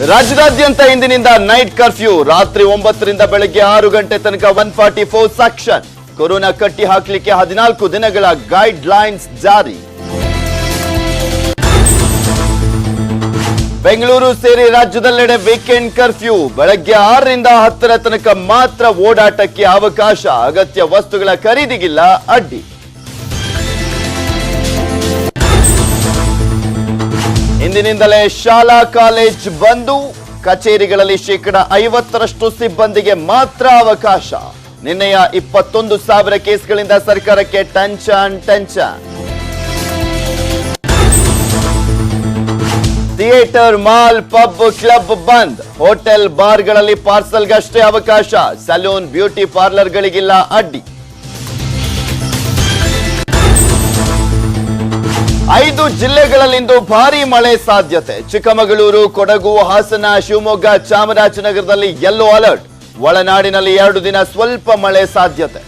ರಾಜ್ಯದಾದ್ಯಂತ ಇಂದಿನಿಂದ night curfew. ರಾತ್ರಿ 9 ರಿಂದ ಬೆಳಗ್ಗೆ 6 ಗಂಟೆ ತನಕ 144 ಸೆಕ್ಷನ್. ಕೊರೋನಾ ಕಟ್ಟಿ ಹಾಕಲಿಕ್ಕೆ 14 ದಿನಗಳ ಗೈಡ್ ಲೈನ್ಸ್ ಜಾರಿ. ಬೆಂಗಳೂರು ಸೇರಿ ರಾಜ್ಯದೆಲ್ಲೆಡೆ ವೀಕೆಂಡ್ ಕರ್ಫ್ಯೂ. ಬೆಳಗ್ಗೆ 6 ರಿಂದ 10 ತನಕ ಮಾತ್ರ ಓಡಾಟಕ್ಕೆ ಅವಕಾಶ. ಅಗತ್ಯ ವಸ್ತುಗಳ ಖರೀದಿಗಿಲ್ಲ ಅಡ್ಡಿ. ಇಂದಿನಿಂದಲೇ ಶಾಲಾ ಕಾಲೇಜ್ ಬಂದು. ಕಚೇರಿಗಳಲ್ಲಿ ಶೇಕಡ 50ರಷ್ಟು ಸಿಬ್ಬಂದಿಗೆ ಮಾತ್ರ ಅವಕಾಶ. ನಿನ್ನೆಯ 21,000 ಕೇಸ್ಗಳಿಂದ ಸರ್ಕಾರಕ್ಕೆ tension. Theatre, mall, pub, club ಬಂದ್. ಹೋಟೆಲ್, ಬಾರ್ಗಳಲ್ಲಿ ಪಾರ್ಸಲ್ಗಷ್ಟೇ ಅವಕಾಶ. ಸಲೂನ್, ಬ್ಯೂಟಿ ಪಾರ್ಲರ್ಗಳಿಗಿಲ್ಲ ಅಡ್ಡಿ. 5 ಜಿಲ್ಲೆಗಳಲ್ಲಿಂದು ಭಾರೀ ಮಳೆ ಸಾಧ್ಯತೆ. ಚಿಕ್ಕಮಗಳೂರು, ಕೊಡಗು, ಹಾಸನ, ಶಿವಮೊಗ್ಗ, ಚಾಮರಾಜನಗರದಲ್ಲಿ ಯೆಲ್ಲೋ ಅಲರ್ಟ್. ಒಳನಾಡಿನಲ್ಲಿ 2 ದಿನ ಸ್ವಲ್ಪ ಮಳೆ ಸಾಧ್ಯತೆ.